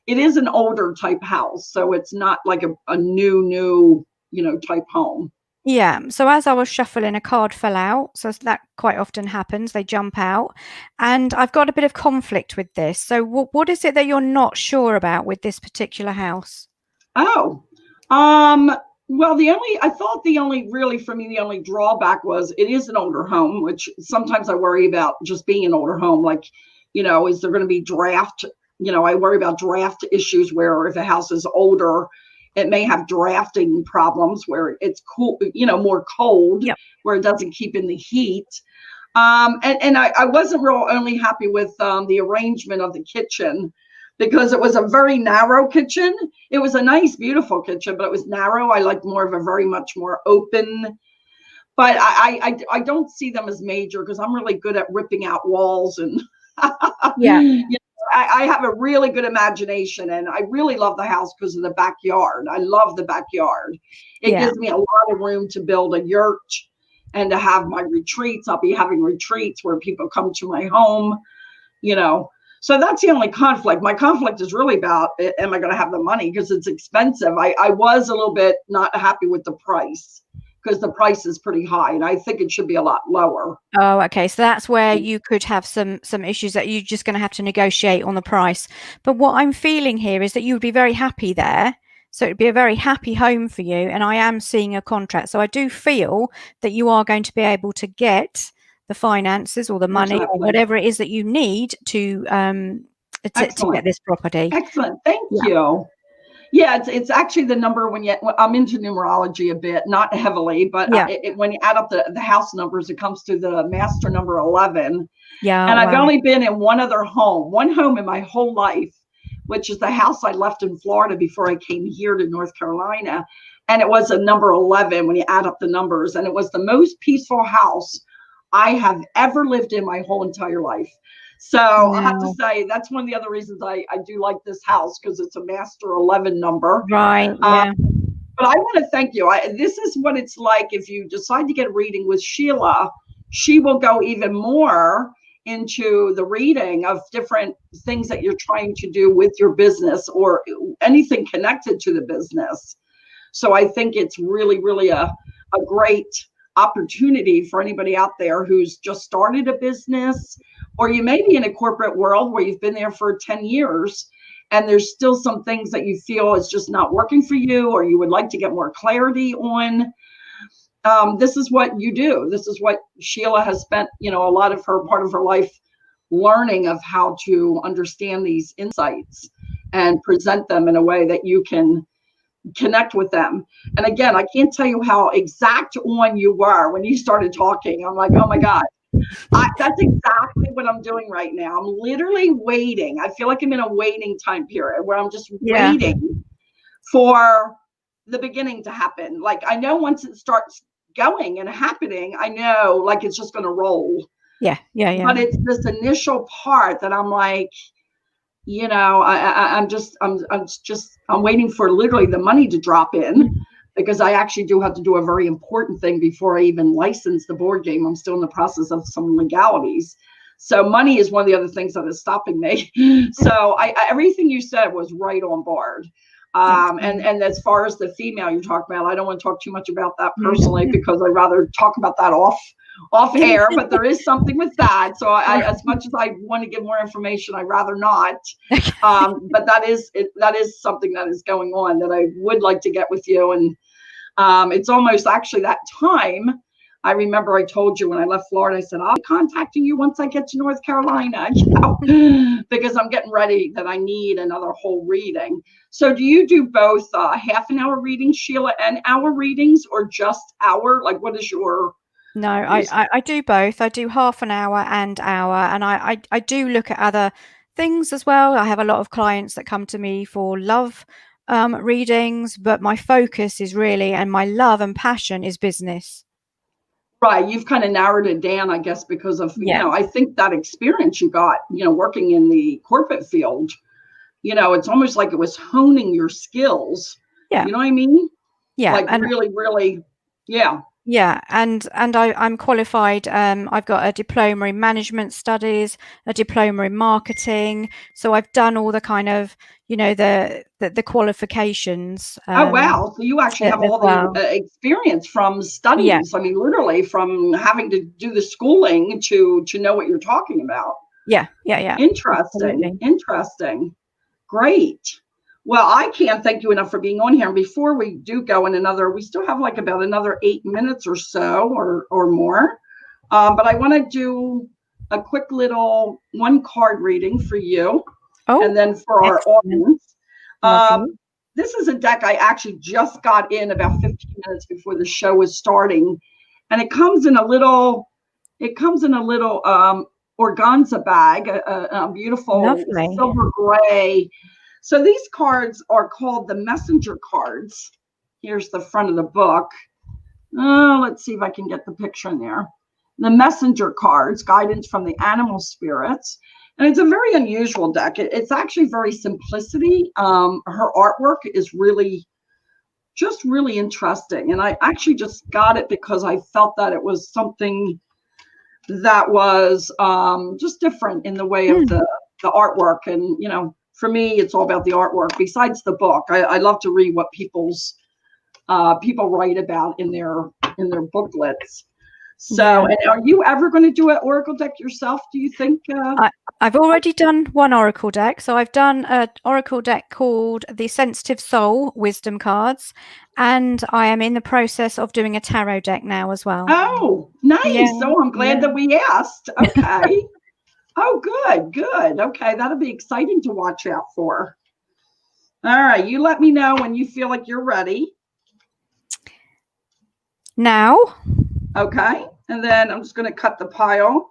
Speaker 2: it is an older type house. So it's not like a new, type home.
Speaker 3: Yeah, so as I was shuffling, a card fell out. So that quite often happens. They jump out. And I've got a bit of conflict with this. So what is it that you're not sure about with this particular house?
Speaker 2: Oh, well, I thought the only drawback was it is an older home, which sometimes I worry about just being an older home. Like, is there going to be draft? I worry about draft issues where if a house is older, it may have drafting problems where it's cool, more cold, where it doesn't keep in the heat. And I wasn't only happy with the arrangement of the kitchen, because it was a very narrow kitchen. It was a nice, beautiful kitchen, but it was narrow. I like more of a very much more open. But I don't see them as major because I'm really good at ripping out walls and I have a really good imagination, and I really love the house because of the backyard. I love the backyard. It gives me a lot of room to build a yurt and to have my retreats. I'll be having retreats where people come to my home, So that's the only conflict. My conflict is really about, am I going to have the money? Because it's expensive. I was a little bit not happy with the price, because the price is pretty high, and I think it should be a lot lower.
Speaker 3: Oh, okay. So that's where you could have some issues that you're just going to have to negotiate on the price. But what I'm feeling here is that you would be very happy there. So it'd be a very happy home for you. And I am seeing a contract. So I do feel that you are going to be able to get the finances or the money or
Speaker 2: Exactly.
Speaker 3: whatever it is that you need to get this property.
Speaker 2: Excellent. Thank
Speaker 3: Yeah.
Speaker 2: you. Yeah, it's actually the number when I'm into numerology a bit, not heavily, but
Speaker 3: Yeah.
Speaker 2: when you add up the house numbers, it comes to the master number 11.
Speaker 3: Yeah.
Speaker 2: And I've
Speaker 3: wow.
Speaker 2: only been in one home in my whole life, which is the house I left in Florida before I came here to North Carolina. And it was a number 11 when you add up the numbers. And it was the most peaceful house I have ever lived in my whole entire life. So I have to say that's one of the other reasons I do like this house, because it's a master 11 number.
Speaker 3: Right. Yeah.
Speaker 2: But I want to thank you. This is what it's like if you decide to get a reading with Sheila. She will go even more into the reading of different things that you're trying to do with your business or anything connected to the business. So I think it's really, really a great opportunity for anybody out there who's just started a business, or you may be in a corporate world where you've been there for 10 years and there's still some things that you feel is just not working for you, or you would like to get more clarity on. This is what you do. This is what Sheila has spent, a lot of her part of her life learning of how to understand these insights and present them in a way that you can connect with them. And again, I can't tell you how exact on you were when you started talking. I'm like, oh my God, that's exactly what I'm doing right now. I'm literally waiting. I feel like I'm in a waiting time period where I'm just waiting for the beginning to happen. Like, I know once it starts going and happening, I know like it's just going to roll.
Speaker 3: Yeah.
Speaker 2: But it's this initial part that I'm like, I'm waiting for literally the money to drop in, because I actually do have to do a very important thing before I even license the board game. I'm still in the process of some legalities. So money is one of the other things that is stopping me. So everything you said was right on board. And as far as the female you talked about, I don't want to talk too much about that personally, because I'd rather talk about that off air, but there is something with that. So as much as I want to give more information, I'd rather not. But that is something that is going on that I would like to get with you. And it's almost actually that time. I remember I told you when I left Florida, I said, I'll be contacting you once I get to North Carolina, because I'm getting ready that I need another whole reading. So do you do both half an hour readings, Sheila, and hour readings, or just hour? Like, what is your...
Speaker 3: No, I do both. I do half an hour and hour, and I do look at other things as well. I have a lot of clients that come to me for love readings, but my focus is really, and my love and passion is business.
Speaker 2: Right. You've kind of narrowed it down, I guess, because of, I think that experience you got, working in the corporate field, it's almost like it was honing your skills.
Speaker 3: Yeah.
Speaker 2: You know what I mean?
Speaker 3: Yeah.
Speaker 2: Like, and really, really. Yeah.
Speaker 3: Yeah, and I'm qualified. I've got a diploma in management studies, a diploma in marketing. So I've done all the kind of, the qualifications.
Speaker 2: Oh, wow. So you actually have all the experience from studies.
Speaker 3: Yeah.
Speaker 2: I mean, literally from having to do the schooling to know what you're talking about.
Speaker 3: Yeah.
Speaker 2: Interesting.
Speaker 3: Absolutely.
Speaker 2: Interesting. Great. Well, I can't thank you enough for being on here. And before we do go in we still have like about another 8 minutes or so or more. But I want to do a quick little one card reading for you.
Speaker 3: Oh,
Speaker 2: and then for our audience.
Speaker 3: Lovely.
Speaker 2: This is a deck I actually just got in about 15 minutes before the show was starting. And it comes in a little organza bag, a beautiful
Speaker 3: Lovely.
Speaker 2: silver gray. So these cards are called the messenger cards. Here's the front of the book. Let's see if I can get the picture in there. The messenger cards, guidance from the animal spirits. And it's a very unusual deck. It's actually very simplicity. Her artwork is really interesting. And I actually just got it because I felt that it was something that was just different in the way of the artwork. And, for me, it's all about the artwork. Besides the book, I love to read what people write about in their booklets. So, and are you ever going to do an oracle deck yourself? Do you think?
Speaker 3: I've already done one oracle deck. So I've done an oracle deck called the Sensitive Soul Wisdom Cards, and I am in the process of doing a tarot deck now as well.
Speaker 2: Oh, nice.
Speaker 3: Yeah,
Speaker 2: So I'm glad that we asked. Okay. Oh, good. Okay, that'll be exciting to watch out for. All right, you let me know when you feel like you're ready.
Speaker 3: Now.
Speaker 2: Okay, and then I'm just going to cut the pile.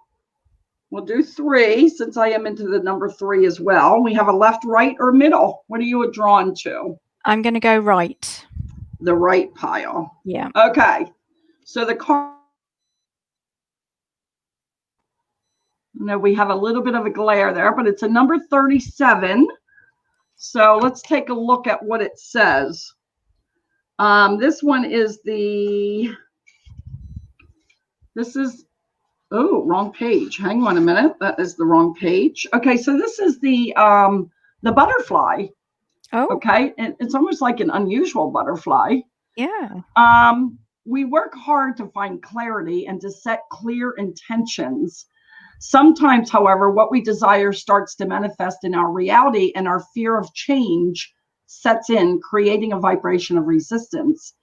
Speaker 2: We'll do 3 since I am into the number 3 as well. We have a left, right, or middle. What are you drawn to?
Speaker 3: I'm going to go right.
Speaker 2: The right pile.
Speaker 3: Yeah.
Speaker 2: Okay, so the card. No, we have a little bit of a glare there, but it's a number 37. So let's take a look at what it says. This one is oh, wrong page. Hang on a minute. That is the wrong page. Okay, so this is the butterfly.
Speaker 3: Oh.
Speaker 2: Okay, and it's almost like an unusual butterfly.
Speaker 3: Yeah.
Speaker 2: We work hard to find clarity and to set clear intentions. Sometimes, however, what we desire starts to manifest in our reality, and our fear of change sets in, creating a vibration of resistance.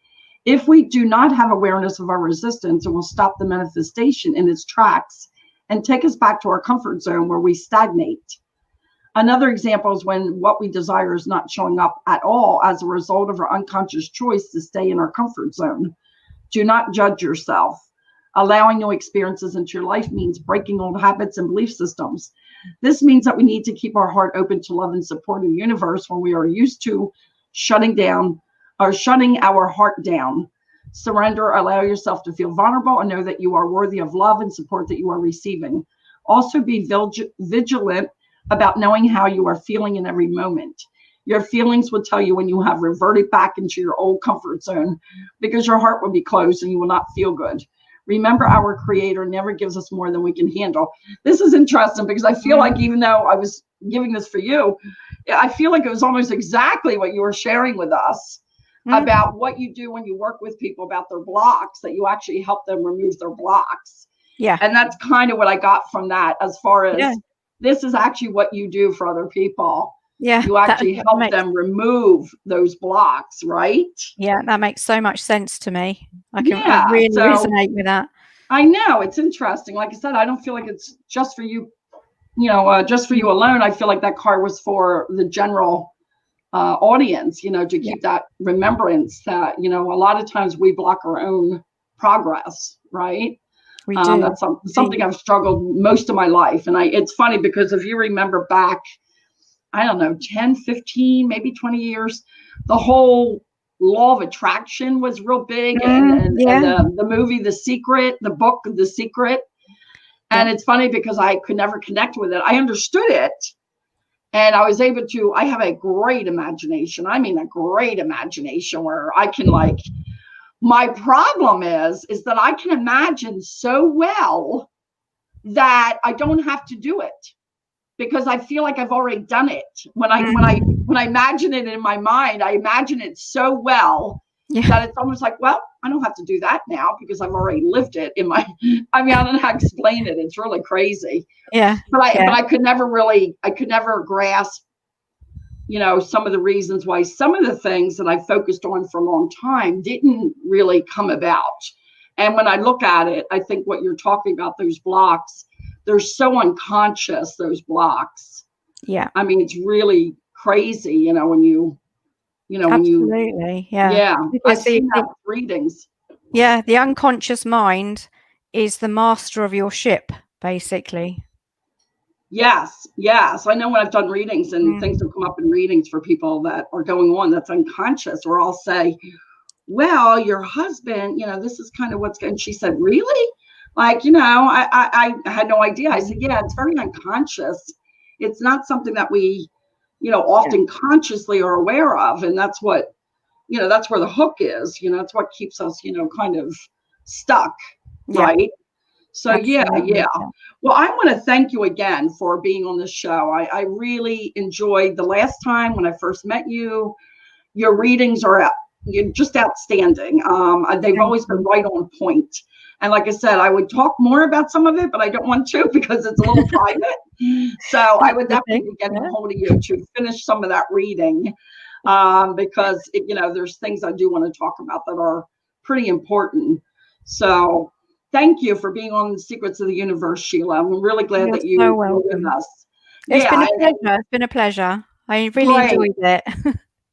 Speaker 2: If we do not have awareness of our resistance, it will stop the manifestation in its tracks and take us back to our comfort zone where we stagnate. Another example is when what we desire is not showing up at all as a result of our unconscious choice to stay in our comfort zone. Do not judge yourself. Allowing new experiences into your life means breaking old habits and belief systems. This means that we need to keep our heart open to love and support the universe when we are used to shutting our heart down. Surrender, allow yourself to feel vulnerable, and know that you are worthy of love and support that you are receiving. Also be vigilant about knowing how you are feeling in every moment. Your feelings will tell you when you have reverted back into your old comfort zone, because your heart will be closed and you will not feel good. Remember, our Creator never gives us more than we can handle. This is interesting because I feel like, even though I was giving this for you, I feel like it was almost exactly what you were sharing with us about what you do when you work with people about their blocks, that you actually help them remove their blocks.
Speaker 3: Yeah.
Speaker 2: And that's kind of what I got from that, as far as this is actually what you do for other people.
Speaker 3: Yeah.
Speaker 2: You actually help them remove those blocks, right?
Speaker 3: Yeah, that makes so much sense to me. I really resonate with that.
Speaker 2: I know, it's interesting. Like I said, I don't feel like it's just for you, just for you alone. I feel like that card was for the general audience, to keep that remembrance that, a lot of times we block our own progress, right?
Speaker 3: We do.
Speaker 2: That's something I've struggled most of my life. And it's funny because if you remember back, I don't know, 10, 15, maybe 20 years, the whole law of attraction was real big. And the movie, The Secret, the book, The Secret. And it's funny because I could never connect with it. I understood it. And I was able to, I have a great imagination. I mean, a great imagination where I can my problem is that I can imagine so well that I don't have to do it, because I feel like I've already done it. When I imagine it in my mind, I imagine it so well that it's almost like, well, I don't have to do that now because I've already lived it in my, I don't know how to explain it. It's really crazy.
Speaker 3: Yeah.
Speaker 2: But I could never grasp, some of the reasons why some of the things that I focused on for a long time didn't really come about. And when I look at it, I think what you're talking about, those blocks, they're so unconscious, those blocks.
Speaker 3: Yeah.
Speaker 2: I mean, it's really crazy, when you,
Speaker 3: Absolutely.
Speaker 2: Yeah. I've seen that with readings.
Speaker 3: Yeah. The unconscious mind is the master of your ship, basically.
Speaker 2: Yes. I know when I've done readings and things have come up in readings for people that are going on that's unconscious, or I'll say, well, your husband, this is kind of what's going. And she said, really? I had no idea. I said, yeah, it's very unconscious. It's not something that we, often consciously are aware of. And that's what, that's where the hook is, it's what keeps us, kind of stuck. Right. So,
Speaker 3: absolutely.
Speaker 2: Well, I want to thank you again for being on the show. I really enjoyed the last time when I first met you. Your readings are just outstanding. They've always been right on point. And like I said, I would talk more about some of it, but I don't want to because it's a little private. So I would definitely be getting a hold of you to finish some of that reading, because there's things I do want to talk about that are pretty important. So thank you for being on the Secrets of the Universe, Sheila. I'm really glad that you were with us.
Speaker 3: It's been a pleasure. It's been a pleasure. I really enjoyed it.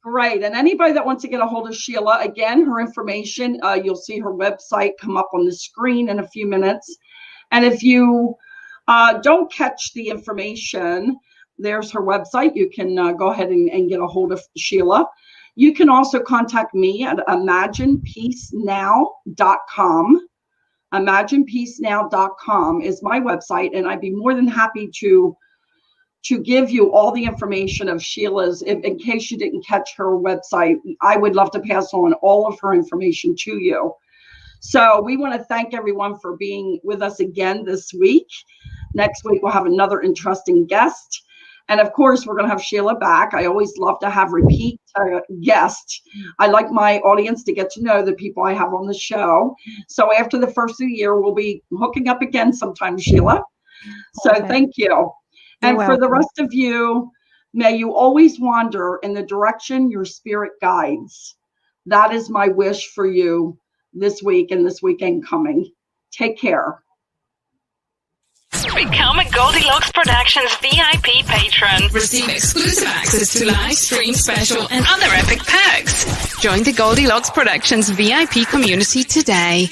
Speaker 2: Great. And anybody that wants to get a hold of Sheila, again, her information, you'll see her website come up on the screen in a few minutes. And if you don't catch the information, there's her website. You can go ahead and get a hold of Sheila. You can also contact me at imaginepeacenow.com. imaginepeacenow.com is my website, and I'd be more than happy to give you all the information of Sheila's. In case you didn't catch her website, I would love to pass on all of her information to you. So we want to thank everyone for being with us again this week. Next week, we'll have another interesting guest. And of course, we're going to have Sheila back. I always love to have repeat guests. I like my audience to get to know the people I have on the show. So after the first of the year, we'll be hooking up again sometime, Sheila. So thank you. And for the rest of you, may you always wander in the direction your spirit guides. That is my wish for you this week and this weekend coming. Take care.
Speaker 1: Become a Goldylocks Productions VIP patron. Receive exclusive access to live stream special and other epic perks. Join the Goldylocks Productions VIP community today.